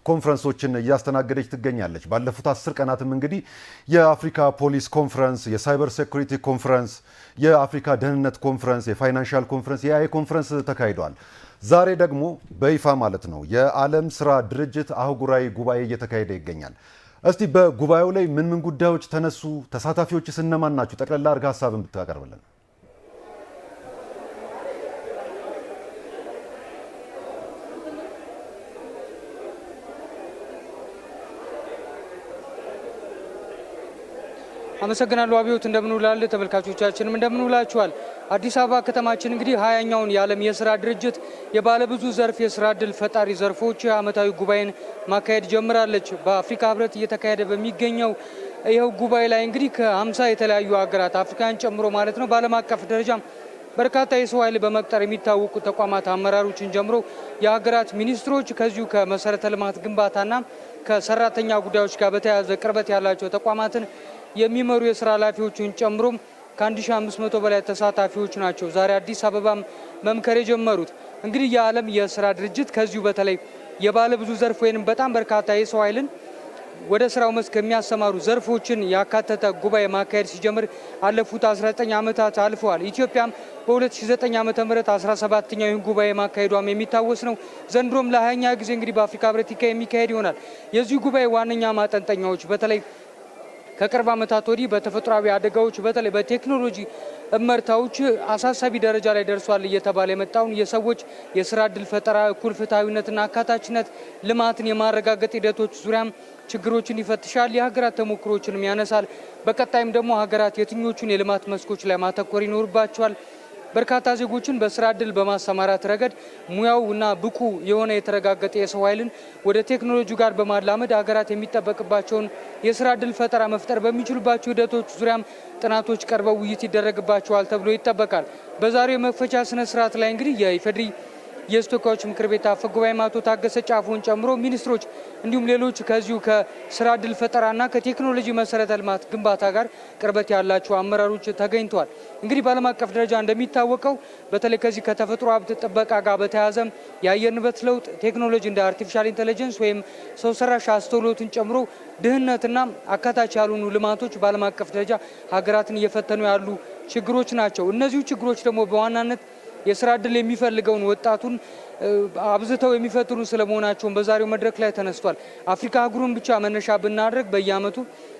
ኮንፈረንሶችን እያስተናገደች ትገኛለች። ባለፉት 10 ቀናትም እንግዲህ የአፍሪካ ፖሊስ ኮንፈረንስ፣ የሳይበር ሴኩሪቲ ኮንፈረንስ፣ የአፍሪካ ደህንነት ኮንፈረንስ፣ የፋይናንሻል ኮንፈረንስ፣ የአይ ኮንፈረንስ ተካሂዷል። ዛሬ ደግሞ በይፋ ማለት ነው የዓለም ስራ ድርጅት አህጉራዊ ጉባኤ እየተካሄደ ይገኛል። እስቲ በጉባኤው ላይ ምን ጉዳዮች ተነሱ? ተሳታፊዎችስ እነማን ናቸው? ጠቅላላ አድርጋ ሀሳብን ብታቀርብልን። አመሰግናለሁ አብዮት። እንደምንውላል ተመልካቾቻችንም እንደምንውላችኋል። አዲስ አበባ ከተማችን እንግዲህ 20ኛውን የዓለም የስራ ድርጅት የባለብዙ ዘርፍ የስራ ዕድል ፈጣሪ ዘርፎች ዓመታዊ ጉባኤን ማካሄድ ጀምራለች። በአፍሪካ ህብረት እየተካሄደ በሚገኘው ይኸው ጉባኤ ላይ እንግዲህ ከ50 የተለያዩ ሀገራት አፍሪካን ጨምሮ ማለት ነው በዓለም አቀፍ ደረጃ በርካታ የሰው ኃይል በመቅጠር የሚታወቁ ተቋማት አመራሮችን ጀምሮ የሀገራት ሚኒስትሮች ከዚሁ ከመሰረተ ልማት ግንባታና ከሰራተኛ ጉዳዮች ጋር በተያያዘ ቅርበት ያላቸው ተቋማትን የሚመሩ የስራ ኃላፊዎችን ጨምሮ ከ1500 በላይ ተሳታፊዎች ናቸው ዛሬ አዲስ አበባ መምከር የጀመሩት። እንግዲህ የዓለም የስራ ድርጅት ከዚሁ በተለይ የባለ ብዙ ዘርፍ ወይንም በጣም በርካታ የሰው ኃይልን ወደ ስራው መስክ የሚያሰማሩ ዘርፎችን ያካተተ ጉባኤ ማካሄድ ሲጀምር አለፉት 19 ዓመታት አልፈዋል። ኢትዮጵያም በ2009 ዓ.ም 17ኛው ይህን ጉባኤ ማካሄዷም የሚታወስ ነው። ዘንድሮም ለ20ኛ ጊዜ እንግዲህ በአፍሪካ ህብረት የሚካሄድ ይሆናል። የዚህ ጉባኤ ዋነኛ ማጠንጠኛዎች በተለይ ከቅርብ ዓመታት ወዲህ በተፈጥሯዊ አደጋዎች በተለይ በቴክኖሎጂ እመርታዎች አሳሳቢ ደረጃ ላይ ደርሷል እየተባለ የመጣውን የሰዎች የስራ ዕድል ፈጠራ፣ እኩል ፍትሃዊነትና አካታችነት ልማትን የማረጋገጥ ሂደቶች ዙሪያም ችግሮችን ይፈትሻል፣ የሀገራት ተሞክሮችንም ያነሳል። በቀጣይም ደግሞ ሀገራት የትኞቹን የልማት መስኮች ላይ ማተኮር ይኖርባቸዋል፣ በርካታ ዜጎችን በስራ ዕድል በማሰማራት ረገድ ሙያውና ብቁ የሆነ የተረጋገጠ የሰው ኃይልን ወደ ቴክኖሎጂ ጋር በማላመድ ሀገራት የሚጠበቅባቸውን የስራ ዕድል ፈጠራ መፍጠር በሚችሉባቸው ሂደቶች ዙሪያም ጥናቶች ቀርበው ውይይት ይደረግባቸዋል ተብሎ ይጠበቃል። በዛሬው የመክፈቻ ስነ ስርዓት ላይ እንግዲህ የኢፌዴሪ የሕዝብ ተወካዮች ምክር ቤት አፈ ጉባኤ አቶ ታገሰ ጫፎን ጨምሮ ሚኒስትሮች እንዲሁም ሌሎች ከዚሁ ከስራ ዕድል ፈጠራና ከቴክኖሎጂ መሰረተ ልማት ግንባታ ጋር ቅርበት ያላቸው አመራሮች ተገኝተዋል። እንግዲህ በዓለም አቀፍ ደረጃ እንደሚታወቀው በተለይ ከዚህ ከተፈጥሮ ሀብት ጥበቃ ጋር በተያያዘ የአየር ንብረት ለውጥ ቴክኖሎጂ እንደ አርቲፊሻል ኢንተለጀንስ ወይም ሰው ሰራሽ አስተውሎትን ጨምሮ ድህነትና አካታች ያልሆኑ ልማቶች በዓለም አቀፍ ደረጃ ሀገራትን እየፈተኑ ያሉ ችግሮች ናቸው። እነዚሁ ችግሮች ደግሞ በዋናነት የስራ ዕድል የሚፈልገውን ወጣቱን አብዝተው የሚፈትኑ ስለመሆናቸው በዛሬው መድረክ ላይ ተነስቷል። አፍሪካ አህጉሩን ብቻ መነሻ ብናደርግ በየአመቱ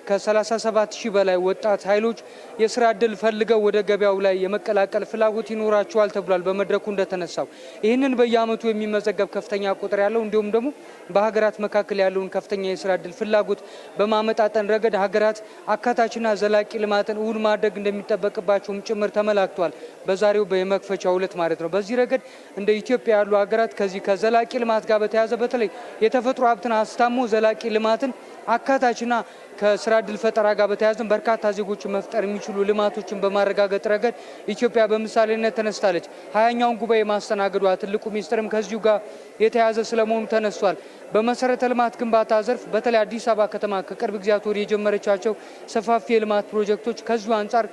ከ37,000 በላይ ወጣት ኃይሎች የስራ ዕድል ፈልገው ወደ ገበያው ላይ የመቀላቀል ፍላጎት ይኖራቸዋል ተብሏል። በመድረኩ እንደተነሳው ይህንን በየአመቱ የሚመዘገብ ከፍተኛ ቁጥር ያለው እንዲሁም ደግሞ በሀገራት መካከል ያለውን ከፍተኛ የስራ ዕድል ፍላጎት በማመጣጠን ረገድ ሀገራት አካታችና ዘላቂ ልማትን እውን ማድረግ እንደሚጠበቅባቸውም ጭምር ተመላክቷል። በዛሬው በመክፈቻው ዕለት ማለት ነው። በዚህ ረገድ እንደ ኢትዮጵያ ያሉ ሀገራት ከዚህ ከዘላቂ ልማት ጋር በተያያዘ በተለይ የተፈጥሮ ሀብትን አስታሞ ዘላቂ ልማትን አካታችና ከስራ ዕድል ፈጠራ ጋር በተያያዘ በርካታ ዜጎችን መፍጠር የሚችሉ ልማቶችን በማረጋገጥ ረገድ ኢትዮጵያ በምሳሌነት ተነስታለች። 20ኛውን ጉባኤ ማስተናገዷ ትልቁ ሚስጥርም ከዚሁ ጋር የተያያዘ ስለመሆኑ ተነስቷል። በመሰረተ ልማት ግንባታ ዘርፍ በተለይ አዲስ አበባ ከተማ ከቅርብ ጊዜያት ወዲህ የጀመረቻቸው ሰፋፊ የልማት ፕሮጀክቶች ከዚሁ አንጻር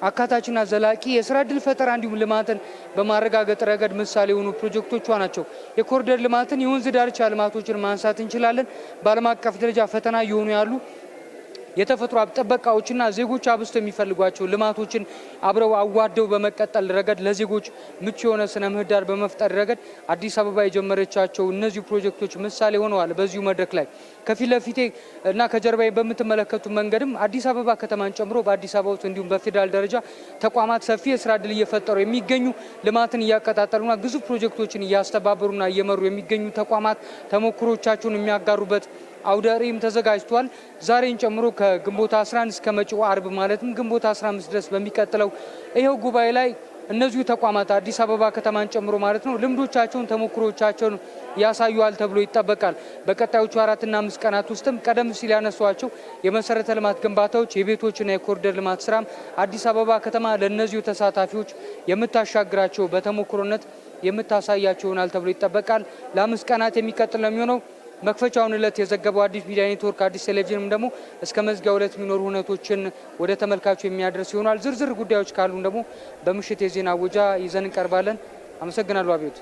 አካታችና ዘላቂ የስራ ዕድል ፈጠራ እንዲሁም ልማትን በማረጋገጥ ረገድ ምሳሌ የሆኑ ፕሮጀክቶቿ ናቸው። የኮሪደር ልማትን፣ የወንዝ ዳርቻ ልማቶችን ማንሳት እንችላለን። በዓለም አቀፍ ደረጃ ፈተና እየሆኑ ያሉ የተፈጥሮ ሀብት ጥበቃዎችና ዜጎች አብዝተው የሚፈልጓቸው ልማቶችን አብረው አዋደው በመቀጠል ረገድ ለዜጎች ምቹ የሆነ ስነ ምህዳር በመፍጠር ረገድ አዲስ አበባ የጀመረቻቸው እነዚህ ፕሮጀክቶች ምሳሌ ሆነዋል። በዚሁ መድረክ ላይ ከፊት ለፊቴ እና ከጀርባዬ በምትመለከቱ መንገድም አዲስ አበባ ከተማን ጨምሮ በአዲስ አበባ ውስጥ እንዲሁም በፌዴራል ደረጃ ተቋማት ሰፊ የስራ ዕድል እየፈጠሩ የሚገኙ ልማትን እያቀጣጠሉና ግዙፍ ፕሮጀክቶችን እያስተባበሩና እየመሩ የሚገኙ ተቋማት ተሞክሮቻቸውን የሚያጋሩበት አውደ ርዕይም ተዘጋጅቷል። ዛሬን ጨምሮ ከግንቦት 11 እስከ መጪው አርብ ማለትም ግንቦት 15 ድረስ በሚቀጥለው ይሄው ጉባኤ ላይ እነዚሁ ተቋማት አዲስ አበባ ከተማን ጨምሮ ማለት ነው ልምዶቻቸውን ተሞክሮቻቸውን ያሳዩዋል ተብሎ ይጠበቃል። በቀጣዮቹ 4 እና 5 ቀናት ውስጥም ቀደም ሲል ያነሷቸው የመሰረተ ልማት ግንባታዎች፣ የቤቶችና የኮሪደር ልማት ስራም አዲስ አበባ ከተማ ለእነዚሁ ተሳታፊዎች የምታሻግራቸው በተሞክሮነት የምታሳያቸው ይሆናል ተብሎ ይጠበቃል። ለ5 ቀናት የሚቀጥል ነው የሚሆነው። መክፈቻውን ዕለት የዘገበው አዲስ ሚዲያ ኔትወርክ አዲስ ቴሌቪዥንም ደግሞ እስከ መዝጊያው ዕለት የሚኖሩ ሁነቶችን ወደ ተመልካቹ የሚያደርስ ይሆናል። ዝርዝር ጉዳዮች ካሉን ደግሞ በምሽት የዜና ወጃ ይዘን እንቀርባለን። አመሰግናለሁ አብዮት።